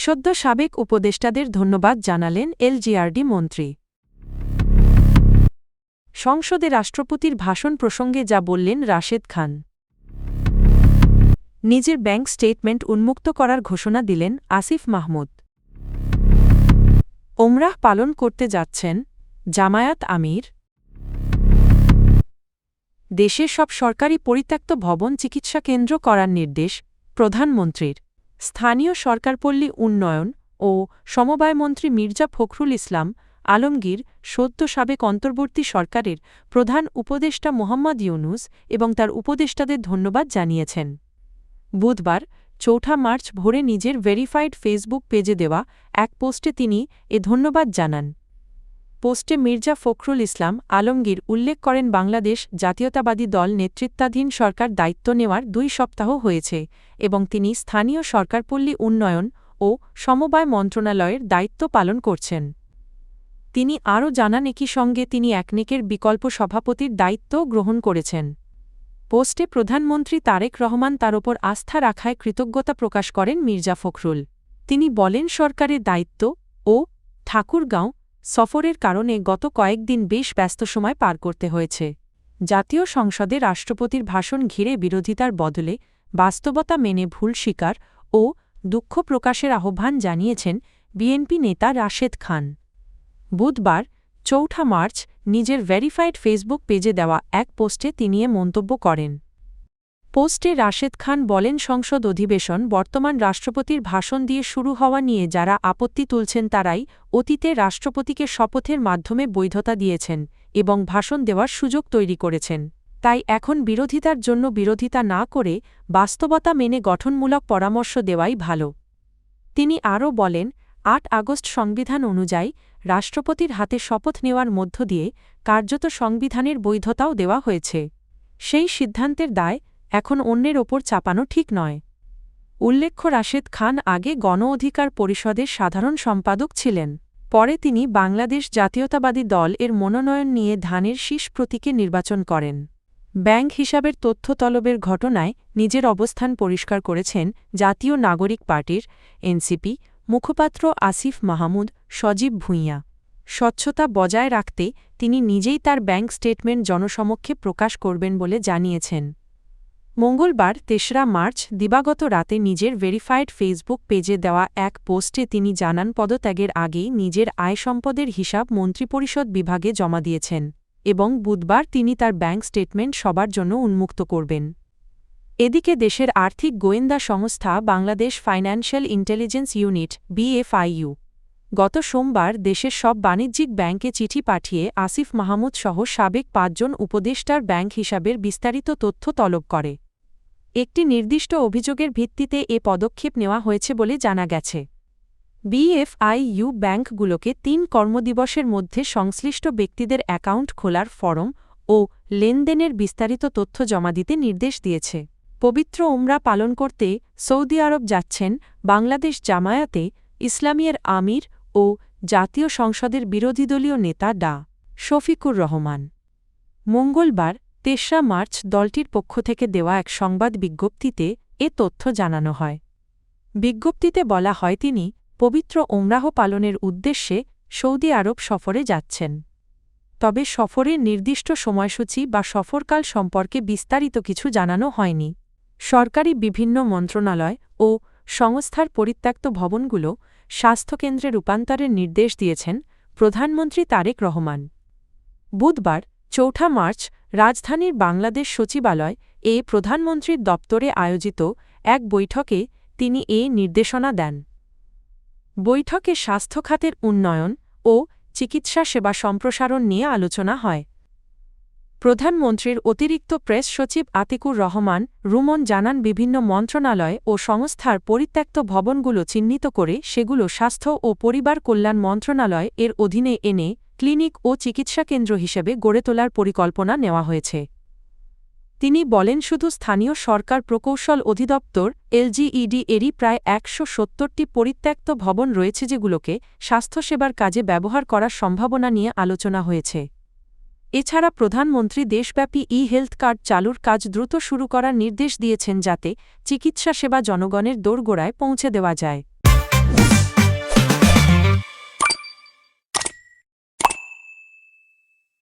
সদ্য সাবেক উপদেষ্টাদের ধন্যবাদ জানালেন এলজিআরডি মন্ত্রী। সংসদে রাষ্ট্রপতির ভাষণ প্রসঙ্গে যা বললেন রাশেদ খান। নিজের ব্যাংক স্টেটমেন্ট উন্মুক্ত করার ঘোষণা দিলেন আসিফ মাহমুদ। ওমরাহ পালন করতে যাচ্ছেন জামায়াত আমির। দেশের সব সরকারি পরিত্যক্ত ভবন চিকিৎসা কেন্দ্র করার নির্দেশ প্রধানমন্ত্রীর। স্থানীয় সরকারপল্লী উন্নয়ন ও সমবায়মন্ত্রী মির্জা ফখরুল ইসলাম আলমগীর সদ্য সাবেক অন্তর্বর্তী সরকারের প্রধান উপদেষ্টা মোহাম্মদ ইউনূস এবং তার উপদেষ্টাদের ধন্যবাদ জানিয়েছেন। বুধবার ৪ মার্চ ভোরে নিজের ভেরিফাইড ফেসবুক পেজে দেওয়া এক পোস্টে তিনি এ ধন্যবাদ জানান। পোস্টে মির্জা ফখরুল ইসলাম আলমগীর উল্লেখ করেন, বাংলাদেশ জাতীয়তাবাদী দল নেতৃত্বাধীন সরকার দায়িত্ব নেওয়ার ২ সপ্তাহ হয়েছে এবং তিনি স্থানীয় সরকারপল্লী উন্নয়ন ও সমবায় মন্ত্রণালয়ের দায়িত্ব পালন করছেন। তিনি আরও জানান, একই সঙ্গে তিনি একনেকের বিকল্প সভাপতির দায়িত্বও গ্রহণ করেছেন। পোস্টে প্রধানমন্ত্রী তারেক রহমান তার ওপর আস্থা রাখায় কৃতজ্ঞতা প্রকাশ করেন মির্জা ফখরুল। তিনি বলেন, সরকারের দায়িত্ব ও ঠাকুরগাঁও সফরের কারণে গত কয়েকদিন বেশ ব্যস্ত সময় পার করতে হয়েছে। জাতীয় সংসদে রাষ্ট্রপতির ভাষণ ঘিরে বিরোধিতার বদলে বাস্তবতা মেনে ভুল স্বীকার ও দুঃখ প্রকাশের আহ্বান জানিয়েছেন বিএনপি নেতা রাশেদ খান। বুধবার ৪ মার্চ নিজের ভেরিফাইড ফেসবুক পেজে দেওয়া এক পোস্টে তিনি এ মন্তব্য করেন। পোস্টে রাশেদ খান বলেন, সংসদ অধিবেশন বর্তমান রাষ্ট্রপতির ভাষণ দিয়ে শুরু হওয়া নিয়ে যারা আপত্তি তুলছেন তারাই অতীতে রাষ্ট্রপতিকে শপথের মাধ্যমে বৈধতা দিয়েছেন এবং ভাষণ দেওয়ার সুযোগ তৈরি করেছেন। তাই এখন বিরোধিতার জন্য বিরোধিতা না করে বাস্তবতা মেনে গঠনমূলক পরামর্শ দেওয়াই ভালো। তিনি আরও বলেন, ৮ আগস্ট সংবিধান অনুযায়ী রাষ্ট্রপতির হাতে শপথ নেওয়ার মধ্য দিয়ে কার্যত সংবিধানের বৈধতাও দেওয়া হয়েছে। সেই সিদ্ধান্তের দায় এখন অন্যের ওপর চাপানো ঠিক নয়। উল্লেখ্য, রাশেদ খান আগে গণ অধিকার পরিষদের সাধারণ সম্পাদক ছিলেন। পরে তিনি বাংলাদেশ জাতীয়তাবাদী দল এর মনোনয়ন নিয়ে ধানের শীষ প্রতীকে নির্বাচন করেন। ব্যাংক হিসাবের তথ্য তলবের ঘটনায় নিজের অবস্থান পরিষ্কার করেছেন জাতীয় নাগরিক পার্টির এনসিপি মুখপাত্র আসিফ মাহমুদ সজীব ভুঁইয়া। স্বচ্ছতা বজায় রাখতে তিনি নিজেই তার ব্যাংক স্টেটমেন্ট জনসমক্ষে প্রকাশ করবেন বলে জানিয়েছেন। মঙ্গলবার ৩রা মার্চ দিবাগত রাতে নিজের ভেরিফাইড ফেসবুক পেজে দেওয়া এক পোস্টে তিনি জানান, পদত্যাগের আগেই নিজের আয় সম্পদের হিসাব মন্ত্রিপরিষদ বিভাগে জমা দিয়েছেন এবং বুধবার তিনি তার ব্যাংক স্টেটমেন্ট সবার জন্য উন্মুক্ত করবেন। এদিকে দেশের আর্থিক গোয়েন্দা সংস্থা Bangladesh financial intelligence unit BFIU গত সোমবার দেশের সব বাণিজ্যিক ব্যাংকে চিঠি পাঠিয়ে আসিফ মাহমুদ সহ সাবেক ৫ জন উপদেষ্টার ব্যাংক হিসাবের বিস্তারিত তথ্য তলব করে। একটি নির্দিষ্ট অভিযোগের ভিত্তিতে এ পদক্ষেপ নেওয়া হয়েছে বলে জানা গেছে। BFIU ব্যাংকগুলোকে ৩ কর্মদিবসের মধ্যে সংশ্লিষ্ট ব্যক্তিদের অ্যাকাউন্ট খোলার ফরম ও লেনদেনের বিস্তারিত তথ্য জমা দিতে নির্দেশ দিয়েছে। পবিত্র উমরা পালন করতে সৌদি আরব যাচ্ছেন বাংলাদেশ জামায়াতে ইসলামীর আমির ও জাতীয় সংসদের বিরোধীদলীয় নেতা ডা. শফিকুর রহমান। মঙ্গলবার ৩রা মার্চ দলটির পক্ষ থেকে দেওয়া এক সংবাদ বিজ্ঞপ্তিতে এ তথ্য জানানো হয়। বিজ্ঞপ্তিতে বলা হয়, তিনি পবিত্র ওমরাহ পালনের উদ্দেশ্যে সৌদি আরব সফরে যাচ্ছেন। তবে সফরের নির্দিষ্ট সময়সূচি বা সফরকাল সম্পর্কে বিস্তারিত কিছু জানানো হয়নি। সরকারি বিভিন্ন মন্ত্রণালয় ও সংস্থার পরিত্যক্ত ভবনগুলো স্বাস্থ্যকেন্দ্রে রূপান্তরের নির্দেশ দিয়েছেন প্রধানমন্ত্রী তারেক রহমান। বুধবার ৪ মার্চ রাজধানীর বাংলাদেশ সচিবালয় এ প্রধানমন্ত্রীর দপ্তরে আয়োজিত এক বৈঠকে তিনি এ নির্দেশনা দেন। বৈঠকে স্বাস্থ্য খাতের উন্নয়ন ও চিকিৎসা সেবা সম্প্রসারণ নিয়ে আলোচনা হয়। প্রধানমন্ত্রীর অতিরিক্ত প্রেস সচিব আতিকুর রহমান রুমন জানান, বিভিন্ন মন্ত্রণালয় ও সংস্থার পরিত্যক্ত ভবনগুলো চিহ্নিত করে সেগুলো স্বাস্থ্য ও পরিবার কল্যাণ মন্ত্রণালয় এর অধীনে এনে ক্লিনিক ও চিকিৎসা কেন্দ্র হিসেবে গড়ে তোলার পরিকল্পনা নেওয়া হয়েছে। তিনি বলেন, শুধু স্থানীয় সরকার প্রকৌশল অধিদপ্তর LGED এরই প্রায় ১৭০টি পরিত্যক্ত ভবন রয়েছে, যেগুলোকে স্বাস্থ্যসেবার কাজে ব্যবহার করার সম্ভাবনা নিয়ে আলোচনা হয়েছে। এছাড়া প্রধানমন্ত্রী দেশব্যাপী ই-হেলথ কার্ড চালুর কাজ দ্রুত শুরু করার নির্দেশ দিয়েছেন, যাতে চিকিৎসা সেবা জনগণের দোরগোড়ায় পৌঁছে দেওয়া যায়।